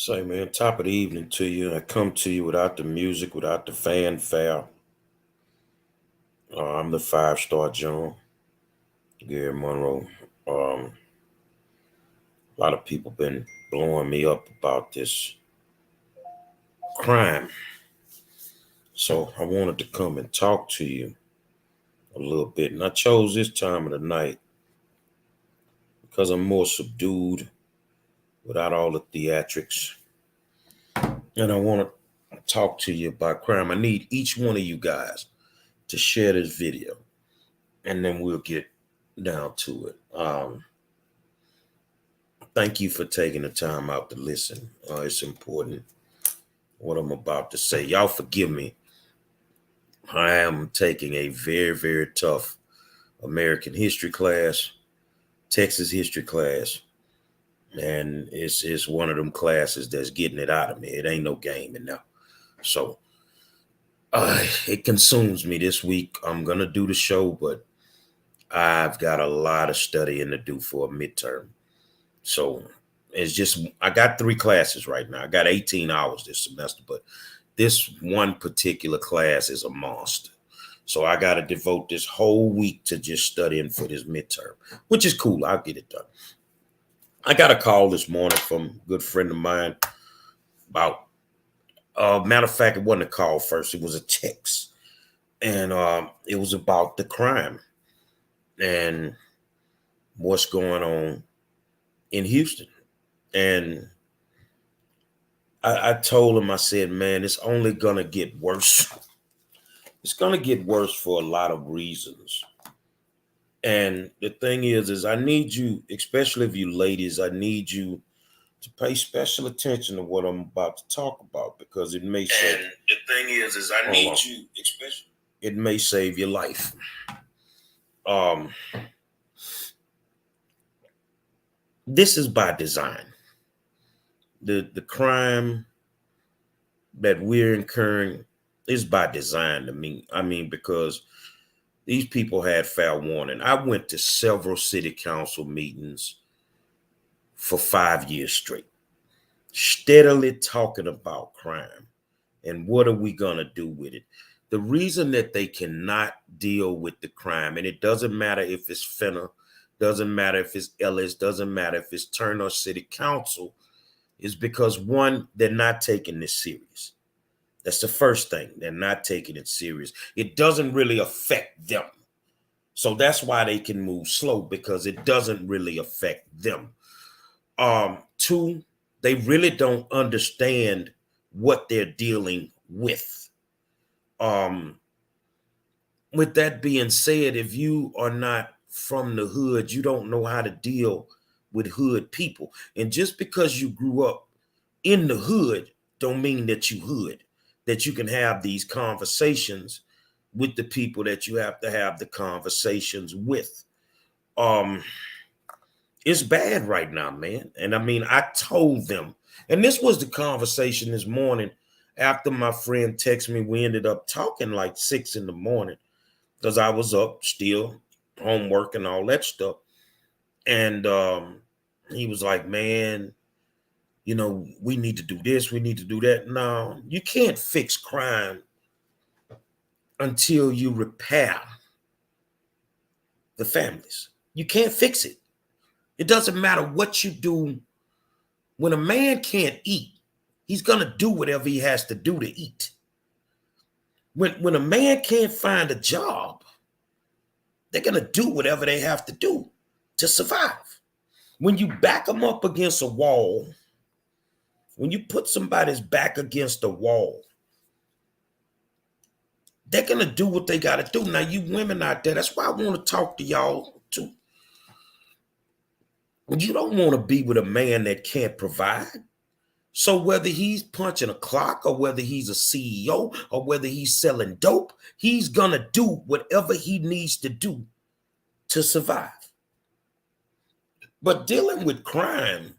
Say, man, top of the evening to you. I come to you without the music, without the fanfare. I'm the five-star John, Gary Monroe. A lot of people been blowing me up about this crime. So I wanted to come and talk to you a little bit. And I chose this time of the night because I'm more subdued without all the theatrics. And I want to talk to you about crime. I need each one of you guys to share this video. And then we'll get down to it. Thank you for taking the time out to listen. It's important what I'm about to say. Y'all forgive me. I am taking a very, very tough American history class, Texas history class, and it's one of them classes that's getting it out of me. It ain't no game in there. So it consumes me this week. I'm gonna do the show, but I've got a lot of studying to do for a midterm. So it's just, I got 3 classes right now. I got 18 hours this semester, but this one particular class is a monster. So I got to devote this whole week to just studying for this midterm, which is cool. I'll get it done. I got a call this morning from a good friend of mine about, matter of fact, it wasn't a call first. It was a text. And it was about the crime and what's going on in Houston. And I told him, I said, man, it's only going to get worse. It's going to get worse for a lot of reasons. And the thing is I need you, especially if you ladies, I need you to pay special attention to what I'm about to talk about, because it may save. And the thing is I need you, especially. It may save your life. This is by design. The crime that we're incurring is by design to me. I mean, because these people had fair warning. I went to several city council meetings for 5 years straight, steadily talking about crime and what are we going to do with it. The reason that they cannot deal with the crime, and it doesn't matter if it's Penal, doesn't matter if it's Ellis, doesn't matter if it's Turner City Council, is because, one, they're not taking this serious. That's the first thing. They're not taking it serious. It doesn't really affect them. So that's why they can move slow, because it doesn't really affect them. 2, they really don't understand what they're dealing with. With that being said, if you are not from the hood, you don't know how to deal with hood people. And just because you grew up in the hood don't mean that you hood, that you can have these conversations with the people that you have to have the conversations with. It's bad right now, man. And I mean, I told them, and this was the conversation this morning after my friend texted me. We ended up talking like 6 in the morning because I was up still, homework and all that stuff. And he was like, man, you know, we need to do this, we need to do that. No, you can't fix crime until you repair the families. You can't fix it. It doesn't matter what you do. When a man can't eat, he's going to do whatever he has to do to eat. When a man can't find a job, they're going to do whatever they have to do to survive. When you back them up against a wall, when you put somebody's back against a wall, they're going to do what they got to do. Now, you women out there, that's why I want to talk to y'all too. You don't want to be with a man that can't provide. So whether he's punching a clock or whether he's a CEO or whether he's selling dope, he's going to do whatever he needs to do to survive. But dealing with crime,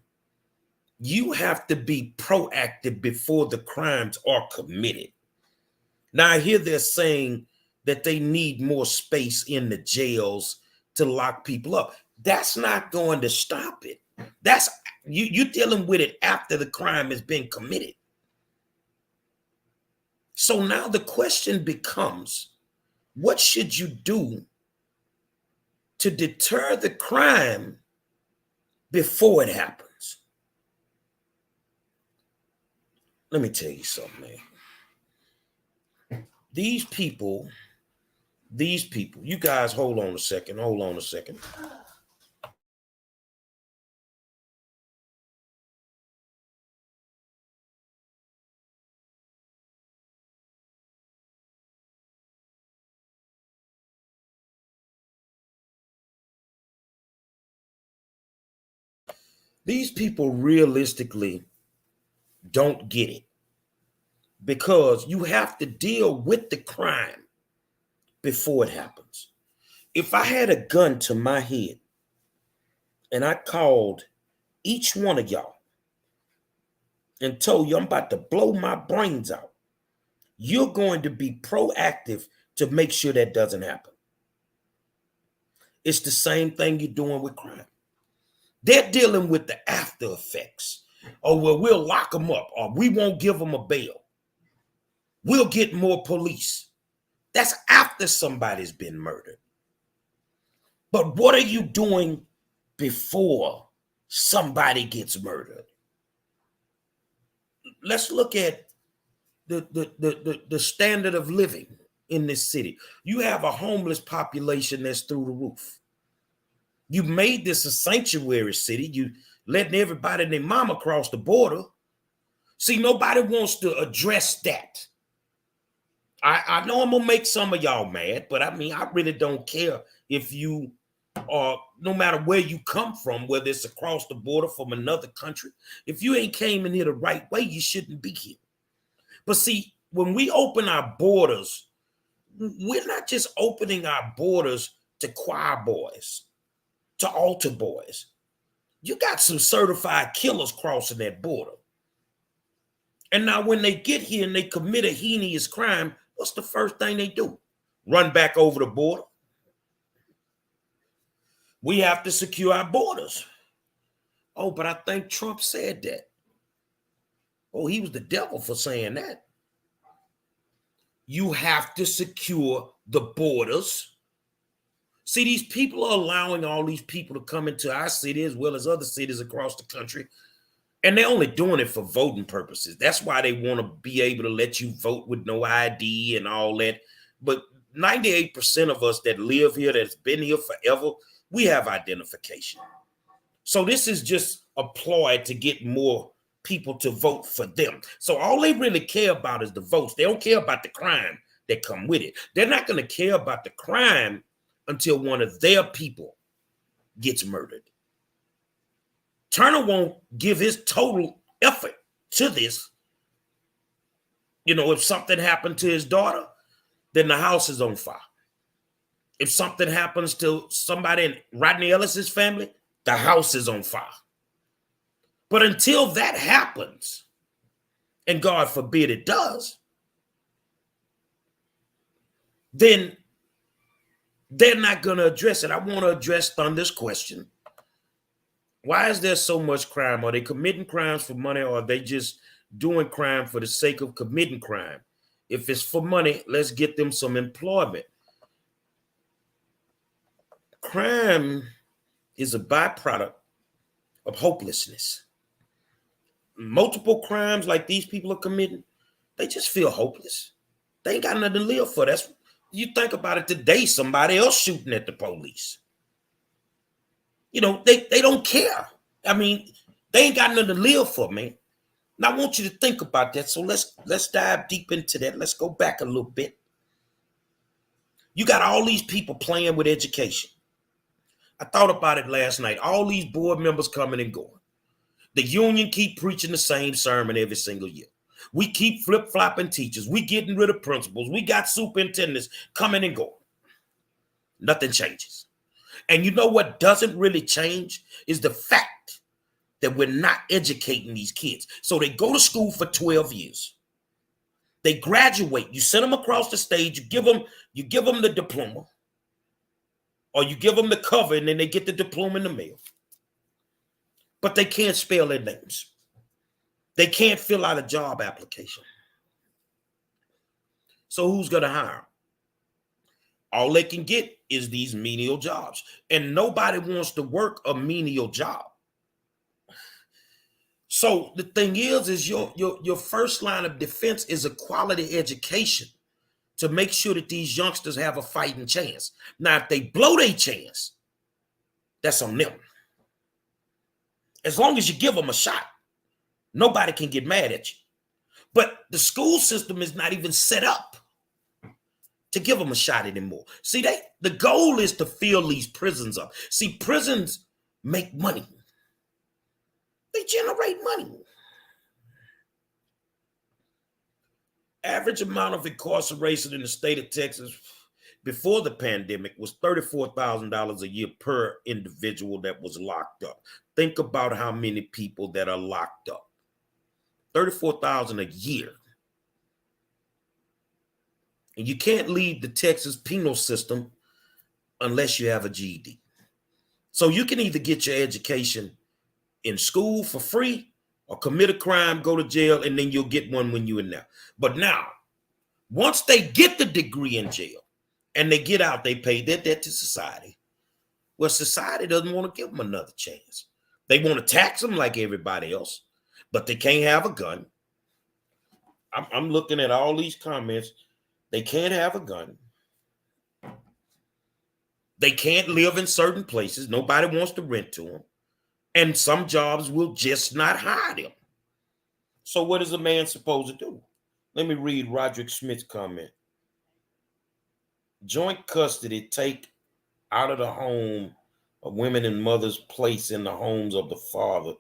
you have to be proactive before the crimes are committed. Now, I hear they're saying that they need more space in the jails to lock people up. That's not going to stop it. That's You're dealing with it after the crime has been committed. So now the question becomes, what should you do to deter the crime before it happens? Let me tell you something, man. These people, you guys hold on a second. These people realistically don't get it, because you have to deal with the crime before it happens. If I had a gun to my head and I called each one of y'all and told you I'm about to blow my brains out, you're going to be proactive to make sure that doesn't happen. It's the same thing you're doing with crime. They're dealing with the after effects. Oh, well, we'll lock them up, or we won't give them a bail. We'll get more police. That's after somebody's been murdered. But what are you doing before somebody gets murdered? Let's look at the standard of living in this city. You have a homeless population that's through the roof. You made this a sanctuary city. You letting everybody and their mama cross the border. See, nobody wants to address that. I know I'm gonna make some of y'all mad, but I mean, I really don't care if you are, no matter where you come from, whether it's across the border from another country. If you ain't came in here the right way, you shouldn't be here. But see, when we open our borders, we're not just opening our borders to choir boys, to altar boys. You got some certified killers crossing that border. And now when they get here and they commit a heinous crime, what's the first thing they do? Run back over the border. We have to secure our borders. Oh, but I think Trump said that. Oh, he was the devil for saying that. You have to secure the borders. See, these people are allowing all these people to come into our city as well as other cities across the country. And they're only doing it for voting purposes. That's why they want to be able to let you vote with no ID and all that. But 98% of us that live here, that's been here forever, we have identification. So this is just a ploy to get more people to vote for them. So all they really care about is the votes. They don't care about the crime that come with it. They're not going to care about the crime until one of their people gets murdered. Turner won't give his total effort to this. You know, if something happened to his daughter, then the house is on fire. If something happens to somebody in Rodney Ellis's family, the house is on fire. But until that happens, and God forbid it does, then they're not going to address it. I want to address Thunder's question. Why is there so much crime? Are they committing crimes for money, or are they just doing crime for the sake of committing crime? If it's for money, let's get them some employment. Crime is a byproduct of hopelessness. Multiple crimes like these people are committing, they just feel hopeless. They ain't got nothing to live for. That's, you think about it today, somebody else shooting at the police. You know, they don't care. I mean, they ain't got nothing to live for, man. Now I want you to think about that. So let's dive deep into that. Let's go back a little bit. You got all these people playing with education. I thought about it last night. All these board members coming and going. The union keep preaching the same sermon every single year. We keep flip-flopping teachers. We getting rid of principals. We got superintendents coming and going. Nothing changes. And you know what doesn't really change is the fact that we're not educating these kids. So they go to school for 12 years. They graduate. You send them across the stage. You give them the diploma, or you give them the cover, and then they get the diploma in the mail. but they can't spell their names. They can't fill out a job application. So who's going to hire them? All they can get is these menial jobs. And nobody wants to work a menial job. So the thing is your first line of defense is a quality education to make sure that these youngsters have a fighting chance. Now, if they blow their chance, that's on them. As long as you give them a shot, nobody can get mad at you. But the school system is not even set up to give them a shot anymore. See, the goal is to fill these prisons up. See, prisons make money. They generate money. Average amount of incarceration in the state of Texas before the pandemic was $34,000 a year per individual that was locked up. Think about how many people that are locked up. $34,000 a year. And you can't leave the Texas penal system unless you have a GED. So you can either get your education in school for free or commit a crime, go to jail, and then you'll get one when you're in there. But now, once they get the degree in jail and they get out, they pay their debt to society. Well, society doesn't want to give them another chance. They want to tax them like everybody else, but they can't have a gun. I'm looking at all these comments. They can't have a gun. They can't live in certain places. Nobody wants to rent to them. And some jobs will just not hire them. So what is a man supposed to do? Let me read Roderick Smith's comment. Joint custody take out of the home a women and mothers' place in the homes of the father.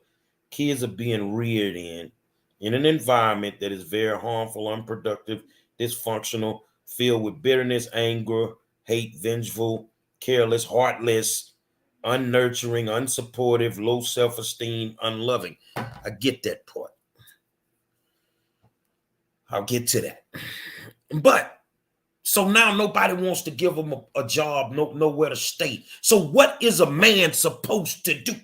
Kids are being reared in an environment that is very harmful, unproductive, dysfunctional, filled with bitterness, anger, hate, vengeful, careless, heartless, unnurturing, unsupportive, low self-esteem, unloving. I get that part. I'll get to that. But so now nobody wants to give them a job, nowhere to stay. So what is a man supposed to do?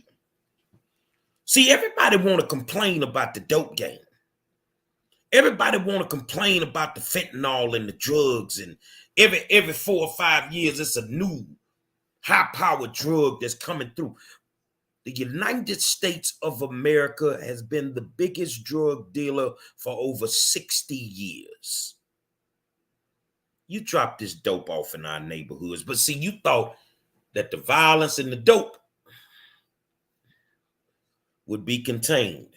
See, everybody want to complain about the dope game. Everybody want to complain about the fentanyl and the drugs, and every 4 or 5 years it's a new high-powered drug that's coming through. The United States of America has been the biggest drug dealer for over 60 years. You drop this dope off in our neighborhoods, but see, you thought that the violence and the dope would be contained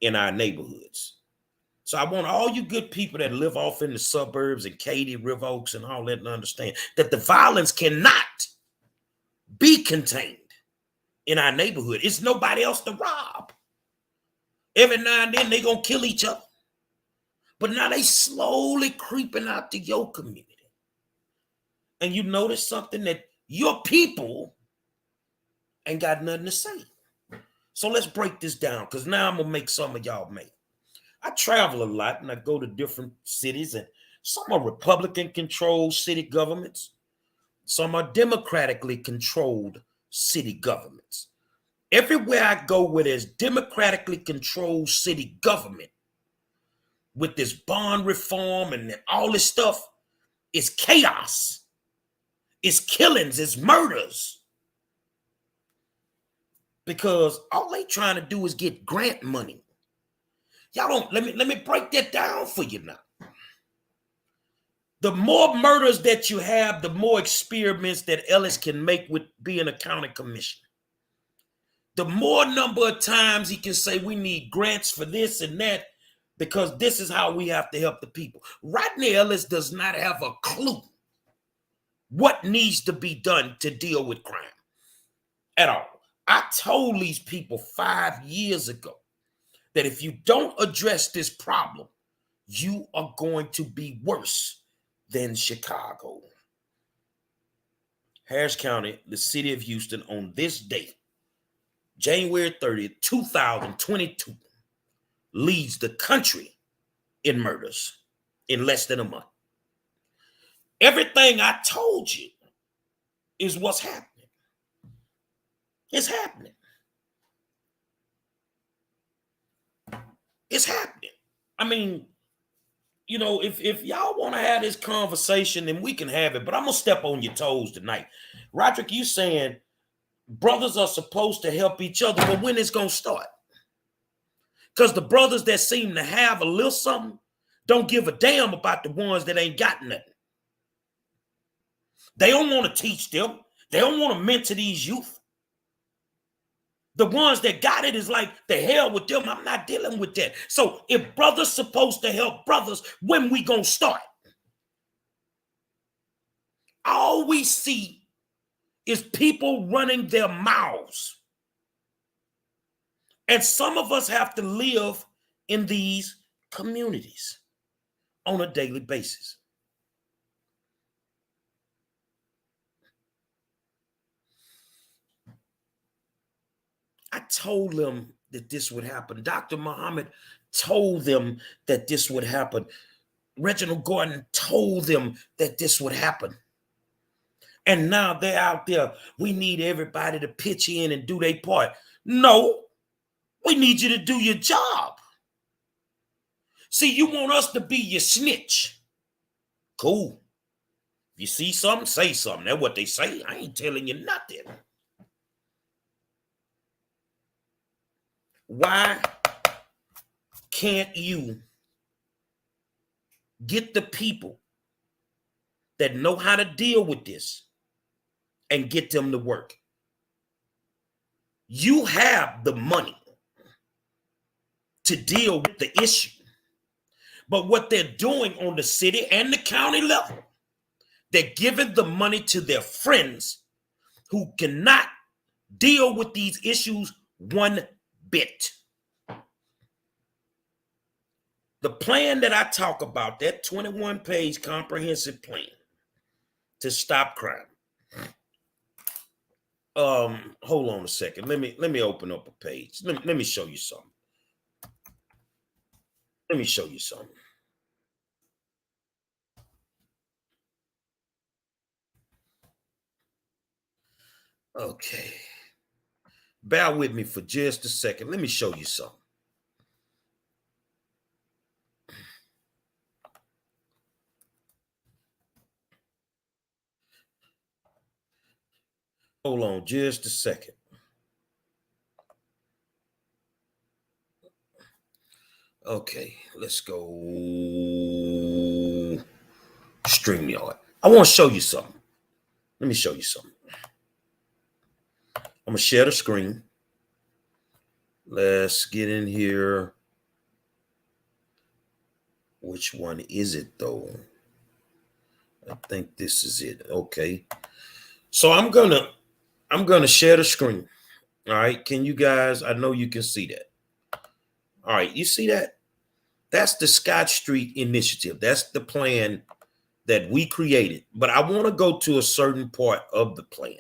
in our neighborhoods. So I want all you good people that live off in the suburbs and Katy, River Oaks, and all that to understand that the violence cannot be contained in our neighborhood. It's nobody else to rob. Every now and then they're going to kill each other. But now they slowly creeping out to your community. And you notice something, that your people ain't got nothing to say. So let's break this down, because now I'm going to make some of y'all mad. I travel a lot and I go to different cities, and some are Republican-controlled city governments. Some are democratically controlled city governments. Everywhere I go where there's democratically controlled city government, with this bond reform and all this stuff, it's chaos. It's killings, it's murders. Because all they trying to do is get grant money. Y'all don't, let me break that down for you now. The more murders that you have, the more experiments that Ellis can make with being a county commissioner. The more number of times he can say we need grants for this and that, because this is how we have to help the people. Rodney Ellis does not have a clue what needs to be done to deal with crime at all. I told these people 5 years ago that if you don't address this problem, you are going to be worse than Chicago. Harris County, the city of Houston, on this date, January 30th, 2022, leads the country in murders in less than a month. Everything I told you is what's happening. It's happening. I mean, you know, if y'all want to have this conversation, then we can have it. But I'm gonna step on your toes tonight. Roderick, you saying brothers are supposed to help each other, but when it's gonna start? Because the brothers that seem to have a little something don't give a damn about the ones that ain't got nothing. They don't want to teach them. They don't want to mentor these youth. The ones that got it is like, the hell with them. I'm not dealing with that. So if brothers supposed to help brothers, when we gonna start? All we see is people running their mouths. And some of us have to live in these communities on a daily basis. I told them that this would happen. Dr. Muhammad told them that this would happen. Reginald Gordon told them that this would happen. And now they're out there. We need everybody to pitch in and do their part. No, we need you to do your job. See, you want us to be your snitch. Cool. If you see something, say something. That's what they say. I ain't telling you nothing. Why can't you get the people that know how to deal with this and get them to work? You have the money to deal with the issue. But what they're doing on the city and the county level, they're giving the money to their friends who cannot deal with these issues one bit. The plan that I talk about, that 21-page comprehensive plan to stop crime. Hold on a second. Let me open up a page. Let me show you something. Let me show you something. Okay. Bear with me for just a second. Let me show you something. Hold on just a second. Okay, let's go StreamYard. I want to show you something. Let me show you something. I'm going to share the screen. Let's get in here. Which one is it though? I think this is it. Okay. So I'm gonna share the screen. All right. Can you guys, I know you can see that. All right, you see that? That's the Scott Street Initiative. That's the plan that we created. But I want to go to a certain part of the plan.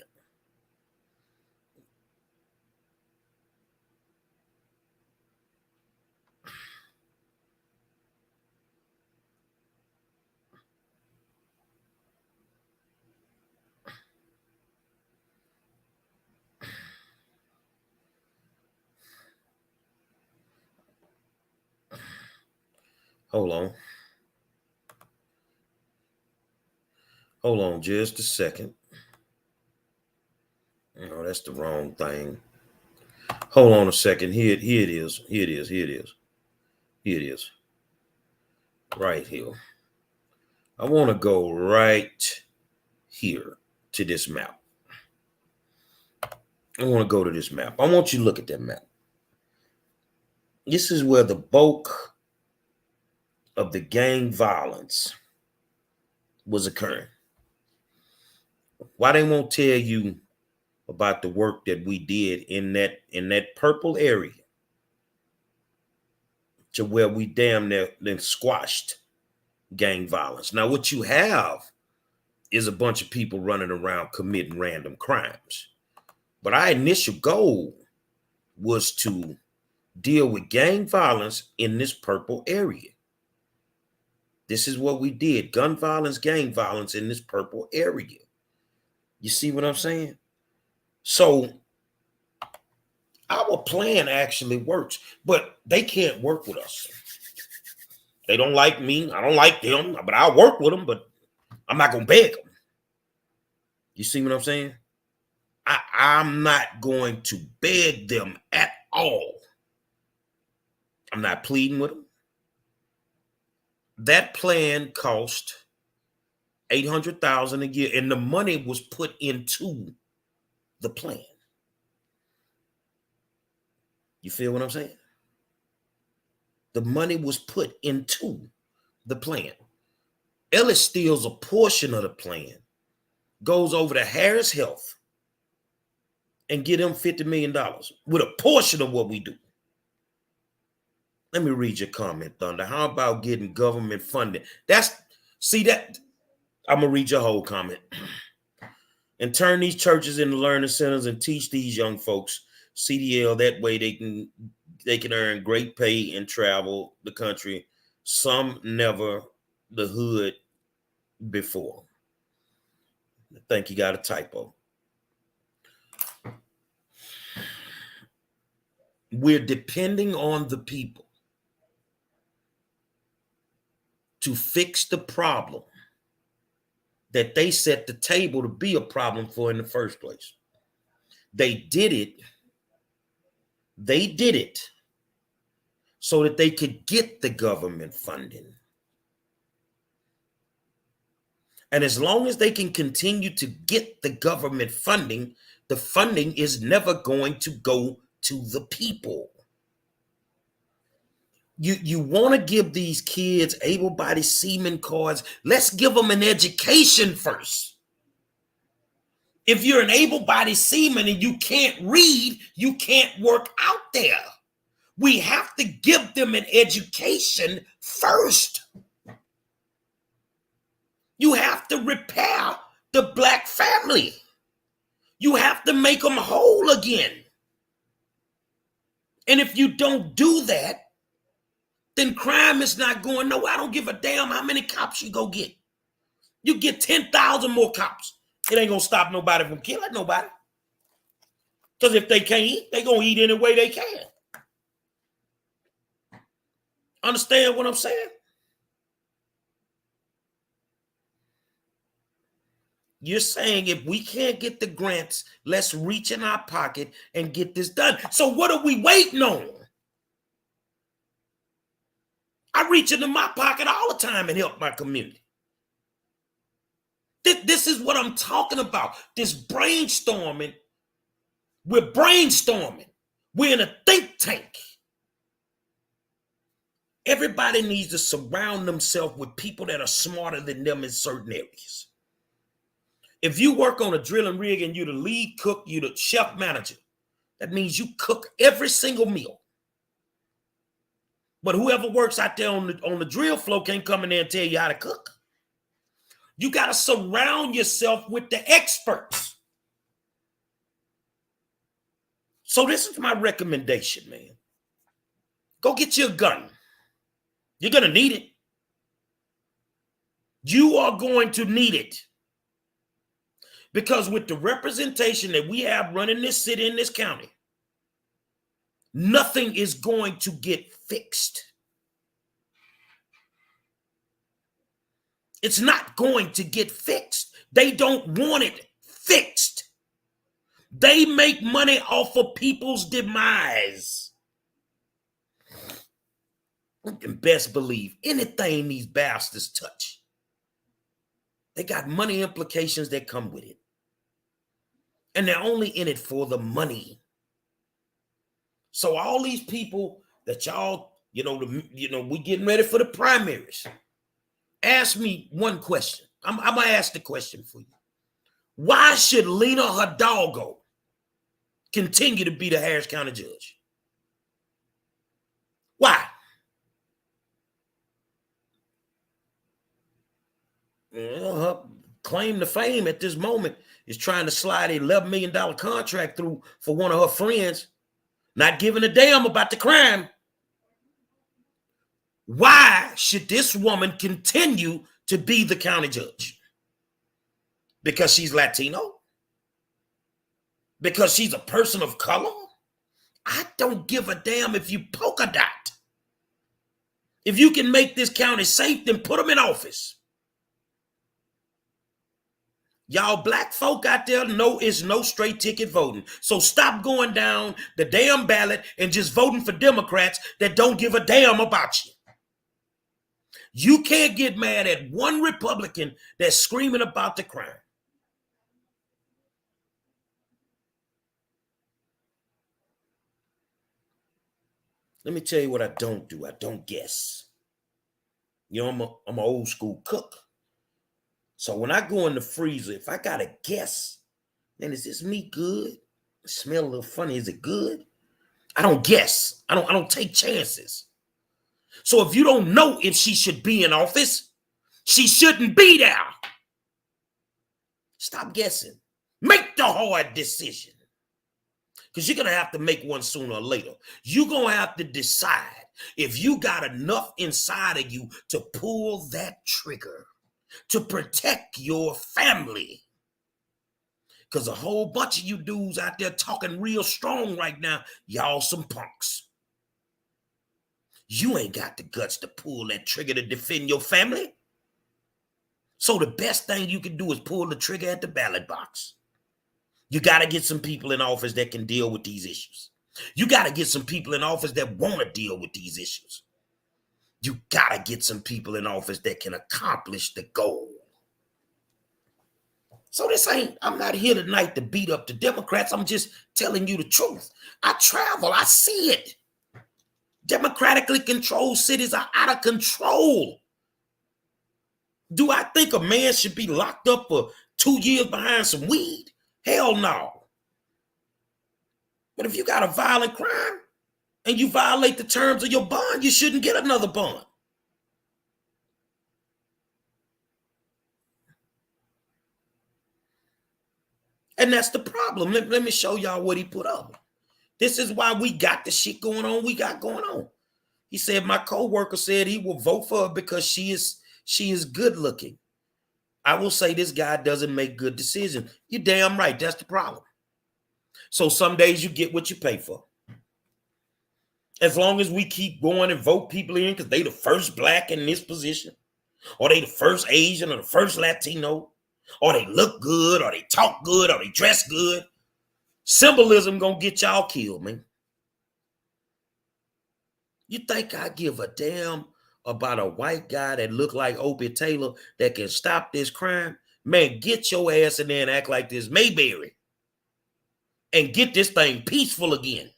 Hold on. Hold on just a second. No, that's the wrong thing. Hold on a second. Here it is. Here it is. Here it is. Here it is. Right here. I want to go right here to this map. I want to go to this map. I want you to look at that map. This is where the bulk of the gang violence was occurring. Why they won't tell you about the work that we did in that purple area to where we damn near then squashed gang violence. Now, what you have is a bunch of people running around committing random crimes. But our initial goal was to deal with gang violence in this purple area. This is what we did. Gun violence, gang violence in this purple area. You see what I'm saying? So our plan actually works, but they can't work with us. They don't like me. I don't like them, but I'll work with them, but I'm not going to beg them. You see what I'm saying? I'm not going to beg them at all. I'm not pleading with them. That plan cost $800,000 a year, and the money was put into the plan. You feel what I'm saying? The money was put into the plan. Ellis steals a portion of the plan, goes over to Harris Health, and get them $50 million with a portion of what we do. Let me read your comment, Thunder. How about getting government funding? I'm gonna read your whole comment. And turn these churches into learning centers and teach these young folks CDL. That way they can earn great pay and travel the country. Some never the hood before. I think you got a typo. We're depending on the people to fix the problem that they set the table to be a problem for in the first place. They did it so that they could get the government funding. And as long as they can continue to get the government funding, the funding is never going to go to the people. You want to give these kids able-bodied seaman cards. Let's give them an education first. If you're an able-bodied seaman and you can't read, you can't work out there. We have to give them an education first. You have to repair the black family. You have to make them whole again. And if you don't do that, then crime is not going nowhere. I don't give a damn how many cops you go get. You get 10,000 more cops. It ain't going to stop nobody from killing nobody. Because if they can't eat, they going to eat any way they can. Understand what I'm saying? You're saying if we can't get the grants, let's reach in our pocket and get this done. So what are we waiting on? I reach into my pocket all the time and help my community. This is what I'm talking about. This brainstorming. We're brainstorming. We're in a think tank. Everybody needs to surround themselves with people that are smarter than them in certain areas. If you work on a drilling rig and you're the lead cook, you're the chef manager, that means you cook every single meal. But whoever works out there on the drill floor can't come in there and tell you how to cook. You got to surround yourself with the experts. So this is my recommendation, man. Go get you a gun. You're going to need it. You are going to need it. Because with the representation that we have running this city and this county, nothing is going to get fixed. It's not going to get fixed. They don't want it fixed. They make money off of people's demise. You can best believe anything these bastards touch, they got money implications that come with it. And they're only in it for the money. So all these people that y'all, we getting ready for the primaries. Ask me one question. I'm going to ask the question for you. Why should Lena Hidalgo continue to be the Harris County judge? Why? Her claim to fame at this moment is trying to slide an $11 million contract through for one of her friends, not giving a damn about the crime. Why should this woman continue to be the county judge? Because she's Latino? Because she's a person of color? I don't give a damn if you polka dot. If you can make this county safe, then put them in office. Y'all black folk out there know it's no straight ticket voting. So stop going down the damn ballot and just voting for Democrats that don't give a damn about you. You can't get mad at one Republican that's screaming about the crime. Let me tell you what I don't do. I don't guess. You know, I'm an old school cook. So when I go in the freezer, if I got to guess, man, is this meat good? It smell a little funny. Is it good? I don't guess. I don't take chances. So if you don't know if she should be in office, she shouldn't be there. Stop guessing. Make the hard decision. Because you're going to have to make one sooner or later. You're going to have to decide if you got enough inside of you to pull that trigger to protect your family. Because a whole bunch of you dudes out there talking real strong right now, y'all some punks. You ain't got the guts to pull that trigger to defend your family. So the best thing you can do is pull the trigger at the ballot box. You got to get some people in office that can deal with these issues. You got to get some people in office that want to deal with these issues. You got to get some people in office that can accomplish the goal. So I'm not here tonight to beat up the Democrats. I'm just telling you the truth. I travel. I see it. Democratically controlled cities are out of control. Do I think a man should be locked up for 2 years behind some weed? Hell no. But if you got a violent crime and you violate the terms of your bond, you shouldn't get another bond. And that's the problem. Let me show y'all what he put up. This is why we got the shit going on we got going on. He said, my co-worker said he will vote for her because she is good looking. I will say this guy doesn't make good decisions. You're damn right. That's the problem. So some days you get what you pay for. As long as we keep going and vote people in because they the first black in this position, or they the first Asian or the first Latino, or they look good, or they talk good, or they dress good, symbolism gonna get y'all killed, man. You think I give a damn about a white guy that look like Opie Taylor that can stop this crime? Man, get your ass in there and act like this Mayberry and get this thing peaceful again.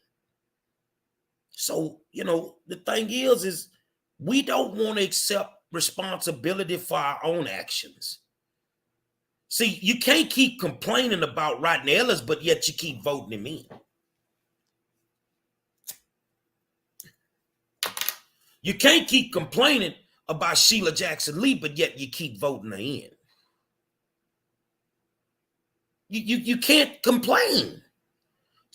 So, the thing is we don't want to accept responsibility for our own actions. See, you can't keep complaining about Rodney Ellis, but yet you keep voting him in. You can't keep complaining about Sheila Jackson Lee, but yet you keep voting her in. You can't complain.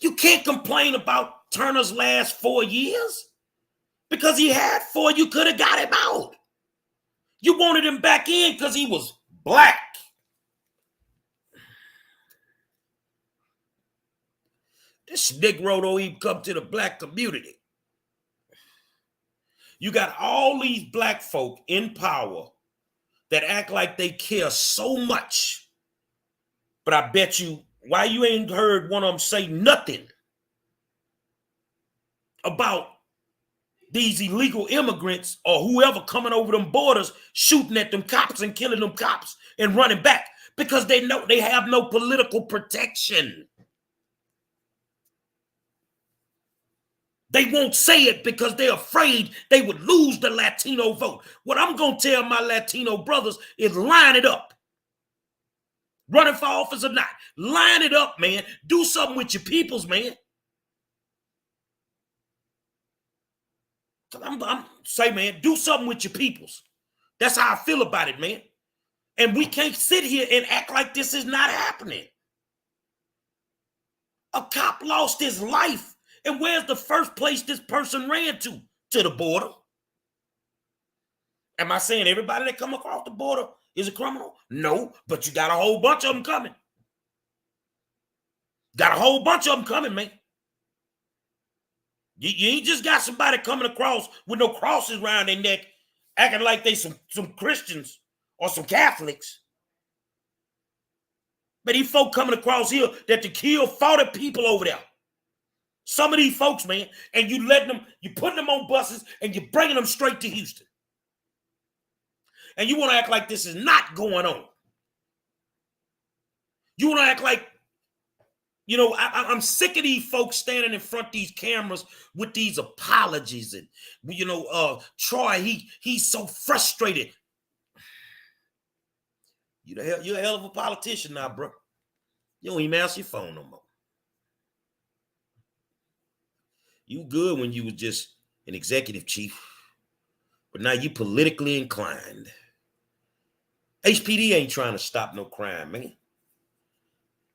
You can't complain about Turner's last 4 years because he had 4. You could have got him out. You wanted him back in because he was black. This Negro don't even come to the black community. You got all these black folk in power that act like they care so much. But I bet you, why you ain't heard one of them say nothing about these illegal immigrants or whoever coming over them borders, shooting at them cops and killing them cops and running back because they know they have no political protection. They won't say it because they're afraid they would lose the Latino vote. What I'm going to tell my Latino brothers is line it up. Running for office or not, line it up, man. Do something with your peoples, man. I'm say, man, do something with your peoples. That's how I feel about it, man. And we can't sit here and act like this is not happening. A cop lost his life. And where's the first place this person ran to? To the border. Am I saying everybody that come across the border is a criminal? No, but you got a whole bunch of them coming. Got a whole bunch of them coming, man. You ain't just got somebody coming across with no crosses around their neck, acting like they some Christians or some Catholics. But these folk coming across here that to kill 40 people over there. Some of these folks, man, and you letting them, you putting them on buses and you're bringing them straight to Houston. And you want to act like this is not going on. You want to act like, you know, I'm sick of these folks standing in front of these cameras with these apologies. And, you know, Troy, he's so frustrated. You're a hell of a politician now, bro. You don't even answer your phone no more. You good when you was just an executive chief, but now you politically inclined. HPD ain't trying to stop no crime, man.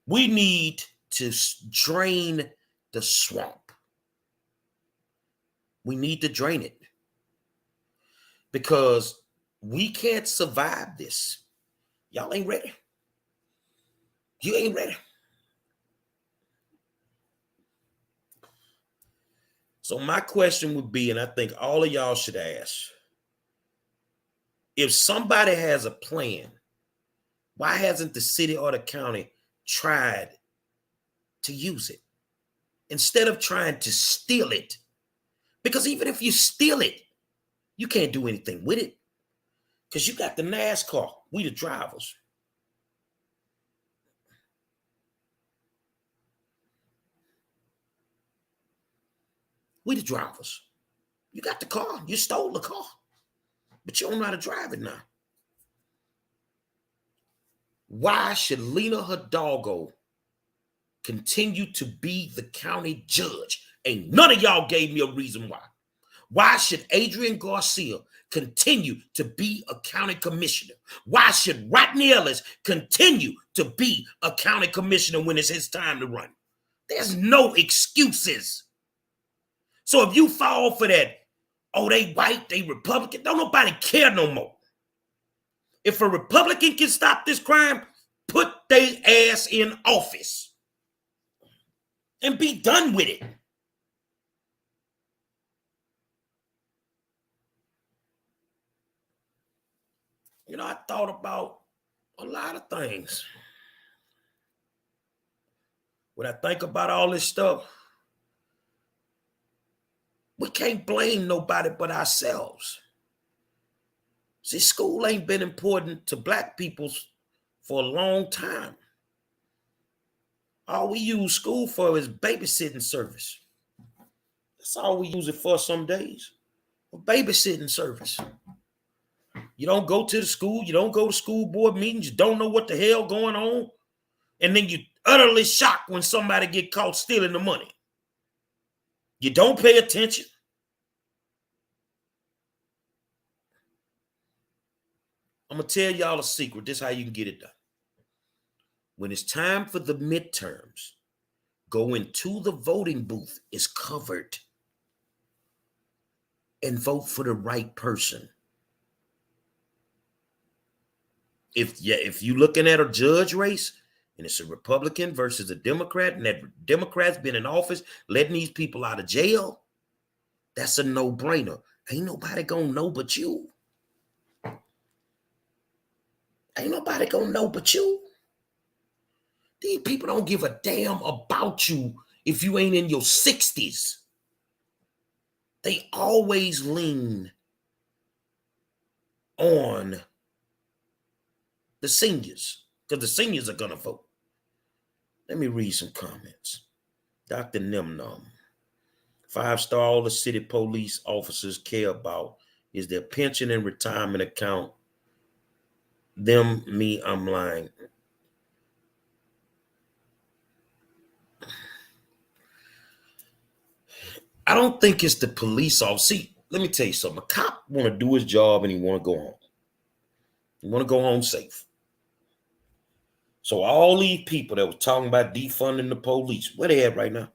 We need to drain the swamp. We need to drain it because we can't survive this. Y'all ain't ready. You ain't ready. So my question would be, and I think all of y'all should ask, if somebody has a plan, why hasn't the city or the county tried to use it instead of trying to steal it? Because even if you steal it, you can't do anything with it because you got the NASCAR. We the drivers. We the drivers. You got the car. You stole the car. But you don't know how to drive it now. Why should Lena Hidalgo continue to be the county judge? Ain't none of y'all gave me a reason why. Why should Adrian Garcia continue to be a county commissioner? Why should Rodney Ellis continue to be a county commissioner when it's his time to run? There's no excuses. So if you fall for that, oh, they white, they Republican, don't nobody care no more. If a Republican can stop this crime, put their ass in office and be done with it. You know, I thought about a lot of things. When I think about all this stuff, we can't blame nobody but ourselves. See, school ain't been important to black people for a long time. All we use school for is babysitting service. That's all we use it for some days. A babysitting service. You don't go to the school. You don't go to school board meetings. You don't know what the hell going on. And then you utterly shocked when somebody get caught stealing the money. You don't pay attention. I'm going to tell y'all a secret. This is how you can get it done. When it's time for the midterms, go into the voting booth. It's covered. And vote for the right person. If you're looking at a judge race, and it's a Republican versus a Democrat, and that Democrat's been in office letting these people out of jail, that's a no-brainer. Ain't nobody gonna know but you. Ain't nobody gonna know but you. These people don't give a damn about you if you ain't in your 60s. They always lean on the seniors because the seniors are gonna vote. Let me read some comments. Dr. Nimnum. 5-star, all the city police officers care about is their pension and retirement account. Them, me, I'm lying. I don't think it's the police officer. See, let me tell you something. A cop want to do his job and he want to go home. He want to go home safe. So all these people that were talking about defunding the police, where they at right now?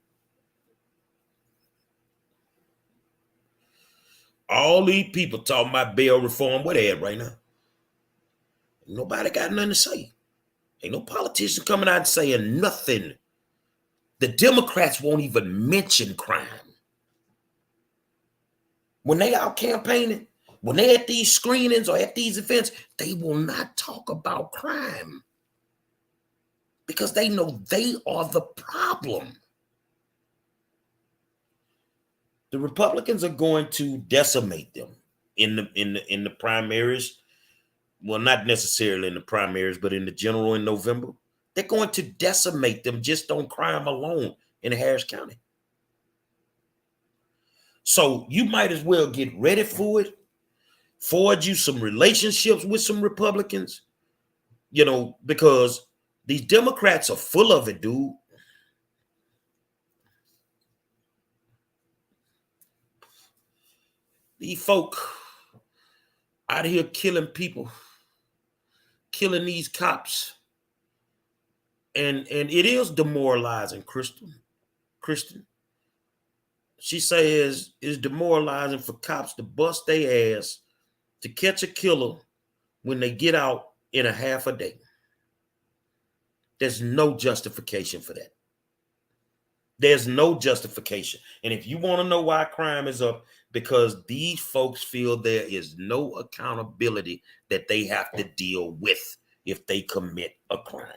All these people talking about bail reform, where they at right now? Nobody got nothing to say. Ain't no politician coming out and saying nothing. The Democrats won't even mention crime. When they out campaigning, when they at these screenings or at these events, they will not talk about crime because they know they are the problem. The Republicans are going to decimate them in the primaries. Well, not necessarily in the primaries, but in the general in November. They're going to decimate them just on crime alone in Harris County. So you might as well get ready for it. Forge you some relationships with some Republicans, because these Democrats are full of it, dude. These folk out here killing people, killing these cops. And it is demoralizing, Kristen. She says it's demoralizing for cops to bust their ass to catch a killer when they get out in a half a day. There's no justification for that. There's no justification. And if you want to know why crime is up, because these folks feel there is no accountability that they have to deal with if they commit a crime.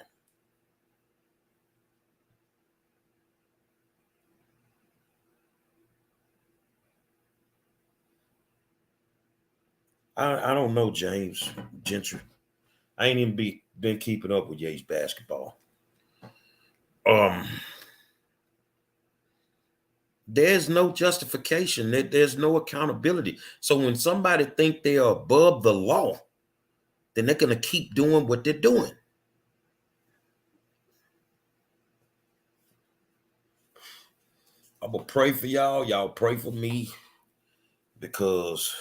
I don't know, James Gentry. I ain't even been keeping up with Yates basketball. There's no justification. There's no accountability. So when somebody think they are above the law, then they're going to keep doing what they're doing. I'm going to pray for y'all. Y'all pray for me because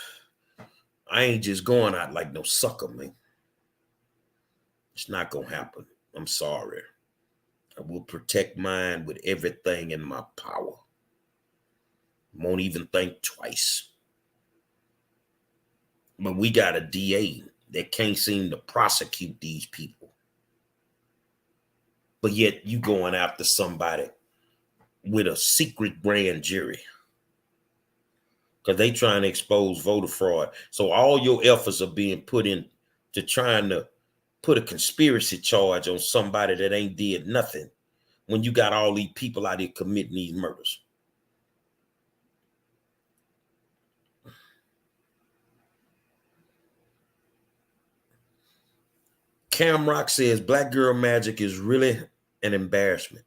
I ain't just going out like no sucker, man. It's not going to happen. I'm sorry. I will protect mine with everything in my power. Won't even think twice. But we got a DA that can't seem to prosecute these people. But yet you going after somebody with a secret grand jury because they trying to expose voter fraud. So all your efforts are being put in to trying to put a conspiracy charge on somebody that ain't did nothing when you got all these people out here committing these murders. Cam Rock says Black Girl Magic is really an embarrassment.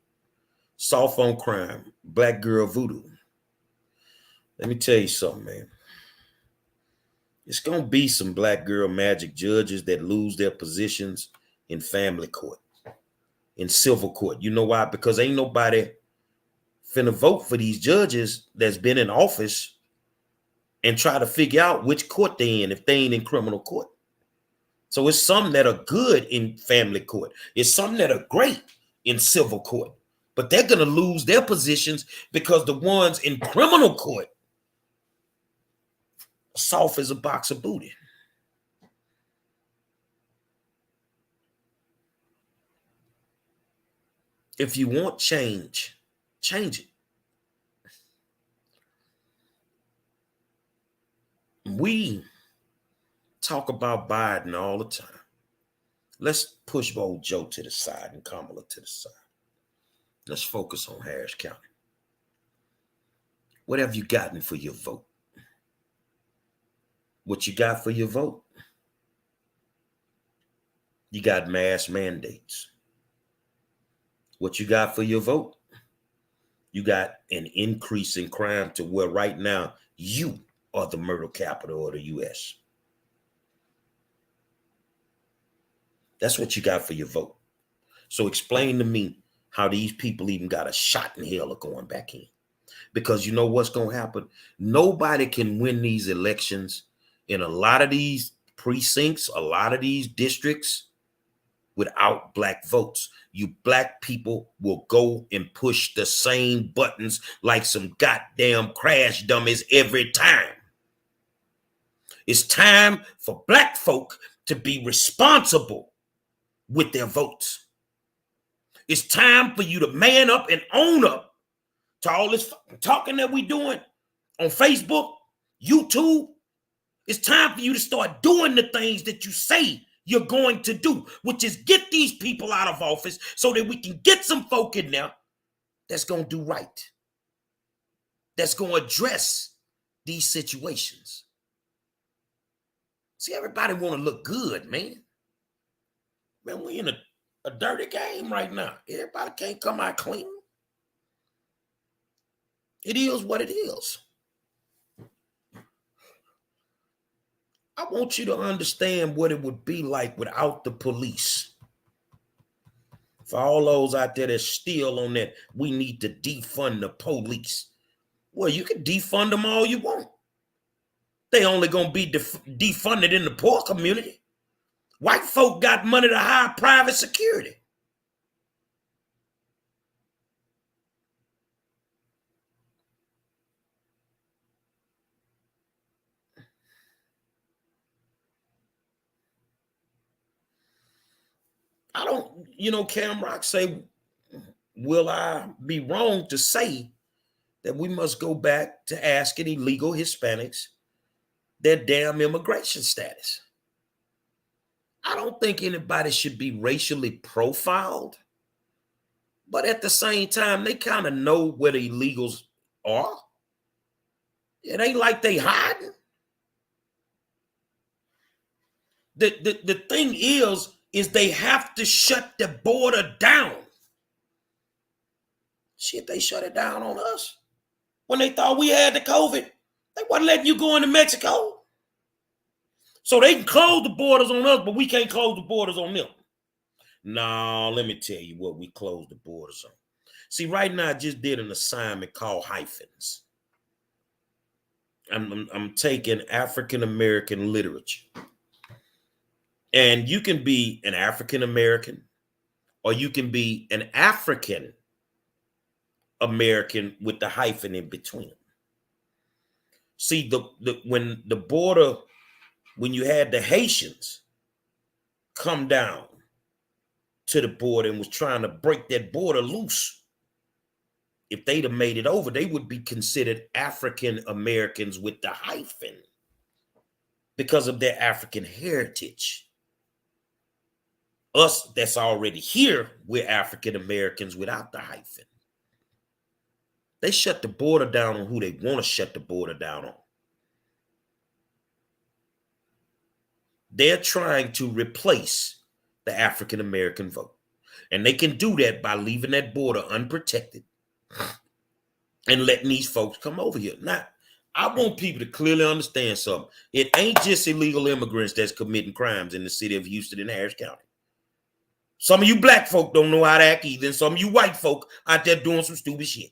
Soft on crime, Black Girl Voodoo. Let me tell you something, man. It's going to be some Black Girl Magic judges that lose their positions in family court, in civil court. You know why? Because ain't nobody finna vote for these judges that's been in office and try to figure out which court they in if they ain't in criminal court. So it's some that are good in family court. It's some that are great in civil court. But they're going to lose their positions because the ones in criminal court are soft as a box of booty. If you want change, change it. We talk about Biden all the time. Let's push old Joe to the side and Kamala to the side. Let's focus on Harris County. What have you gotten for your vote? What you got for your vote? You got mass mandates. What you got for your vote? You got an increase in crime to where right now you are the murder capital of the U.S. That's what you got for your vote. So explain to me how these people even got a shot in hell of going back in. Because you know what's going to happen? Nobody can win these elections in a lot of these precincts, a lot of these districts without black votes. You black people will go and push the same buttons like some goddamn crash dummies every time. It's time for black folk to be responsible with their votes. It's time for you to man up and own up to all this talking that we doing on Facebook YouTube, it's time for you to start doing the things that you say you're going to do, which is get these people out of office so that we can get some folk in there that's going to do right, that's going to address these situations. See, everybody want to look good, man. Man, we in a dirty game right now. Everybody can't come out clean. It is what it is. I want you to understand what it would be like without the police. For all those out there that's still on that, we need to defund the police. Well, you can defund them all you want. They only gonna be defunded in the poor community. White folk got money to hire private security. I don't, Cam Rock say, will I be wrong to say that we must go back to asking illegal Hispanics their damn immigration status? I don't think anybody should be racially profiled, but at the same time, they kind of know where the illegals are. It ain't like they hiding. The thing is they have to shut the border down. Shit, they shut it down on us. When they thought we had the COVID, they wasn't letting you go into Mexico. So they can close the borders on us, but we can't close the borders on them. No, let me tell you what we closed the borders on. See, right now I just did an assignment called hyphens. I'm taking African American literature. And you can be an African American or you can be an African American with the hyphen in between. See, when the border, when you had the Haitians come down to the border and was trying to break that border loose, if they'd have made it over, they would be considered African Americans with the hyphen because of their African heritage. Us that's already here, we're African Americans without the hyphen. They shut the border down on who they want to shut the border down on. They're trying to replace the African American vote. And they can do that by leaving that border unprotected and letting these folks come over here. Now, I want people to clearly understand something. It ain't just illegal immigrants that's committing crimes in the city of Houston and Harris County. Some of you black folk don't know how to act either, and some of you white folk out there doing some stupid shit.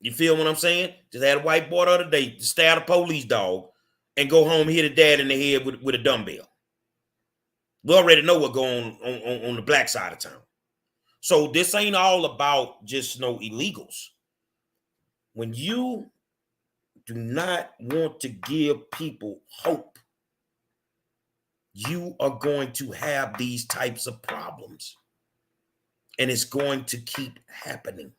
You feel what I'm saying? Just had a white boy the other day stab a police dog and go home and hit a dad in the head with a dumbbell. We already know what's going on the black side of town. So this ain't all about just no illegals. When you do not want to give people hope, you are going to have these types of problems. And it's going to keep happening.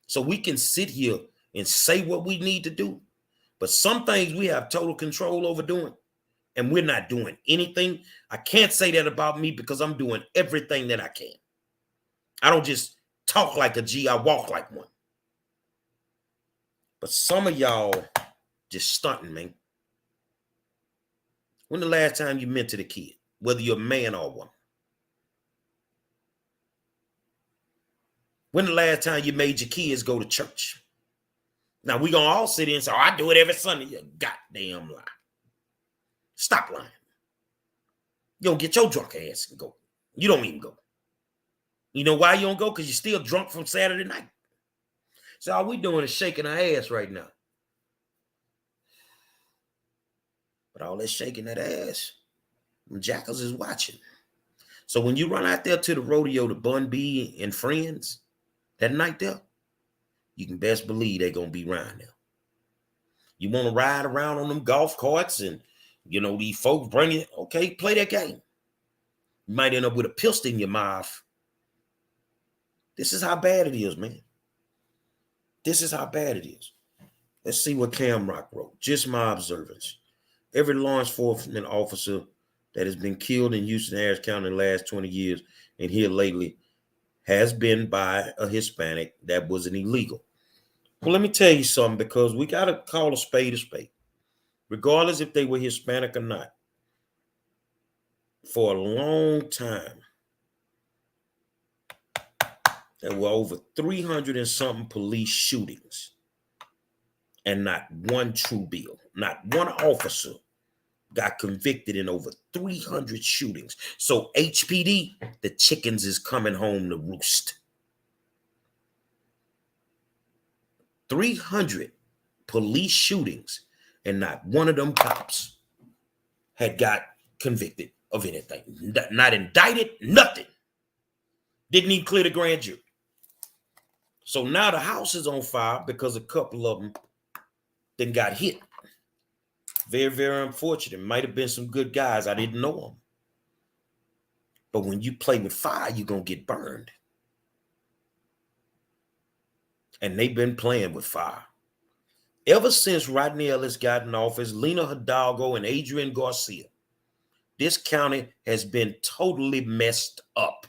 So we can sit here and say what we need to do, but some things we have total control over doing, and we're not doing anything. I can't say that about me because I'm doing everything that I can. I don't just talk like a G, I walk like one. But some of y'all just stunting, man. When the last time you mentored a kid, whether you're a man or a woman? When the last time you made your kids go to church? Now, we're going to all sit in and say, oh, I do it every Sunday. You goddamn lie. Stop lying. You don't get your drunk ass and go. You don't even go. You know why you don't go? Because you're still drunk from Saturday night. So all we doing is shaking our ass right now. But all that shaking that ass, them jackals is watching. So when you run out there to the rodeo to Bun B and friends that night there, you can best believe they're going to be around there. You want to ride around on them golf carts and, these folks bring it. Okay, play that game. You might end up with a pistol in your mouth. This is how bad it is, man. This is how bad it is. Let's see what Cam Rock wrote. Just my observance. Every law enforcement officer that has been killed in Houston, Harris County in the last 20 years and here lately has been by a Hispanic that wasn't illegal. Well, let me tell you something, because we got to call a spade a spade, regardless if they were Hispanic or not. For a long time, there were over 300 and something police shootings, and not one true bill, not one officer got convicted in over 300 shootings. So HPD, the chickens is coming home to roost. 300 police shootings, and not one of them cops had got convicted of anything. Not indicted, nothing. Didn't even clear the grand jury. So now the house is on fire because a couple of them then got hit. Very, very unfortunate. Might have been some good guys. I didn't know them. But when you play with fire, you're going to get burned. And they've been playing with fire. Ever since Rodney Ellis got in office, Lena Hidalgo and Adrian Garcia, this county has been totally messed up.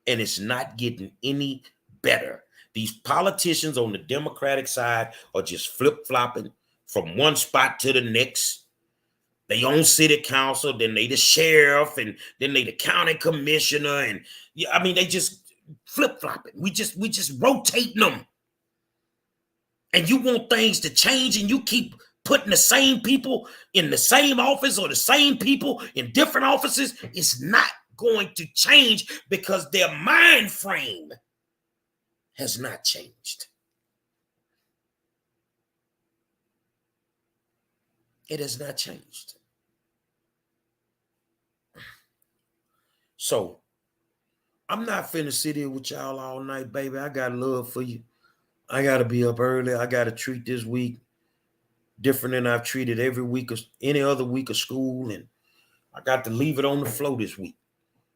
And it's not getting any better. These politicians on the Democratic side are just flip-flopping from one spot to the next. They own city council, then they the sheriff, and then they the county commissioner, and yeah, I mean they just flip-flopping. We just rotating them. And you want things to change, and you keep putting the same people in the same office or the same people in different offices. It's not going to change because their mind frame has not changed. It has not changed. So I'm not finna sit here with y'all all night, baby. I got love for you. I got to be up early. I got to treat this week different than I've treated every week or any other week of school. And I got to leave it on the floor this week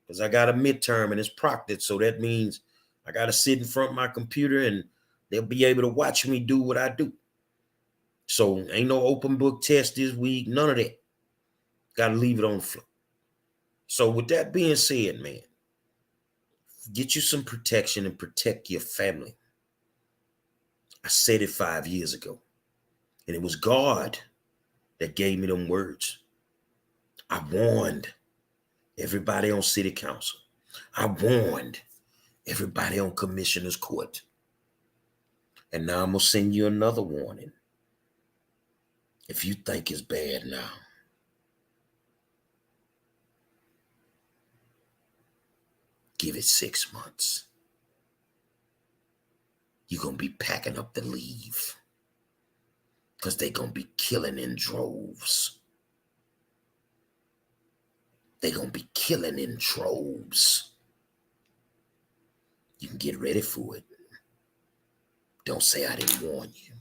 because I got a midterm and it's proctored. So that means I got to sit in front of my computer and they'll be able to watch me do what I do. So ain't no open book test this week. None of that. Got to leave it on the floor. So with that being said, man, get you some protection and protect your family. I said it 5 years ago, and it was God that gave me them words. I warned everybody on city council. I warned everybody on commissioner's court. And now I'm going to send you another warning. If you think it's bad now, give it 6 months. You're going to be packing up to leave because they're going to be killing in droves. They're going to be killing in droves. You can get ready for it. Don't say I didn't warn you.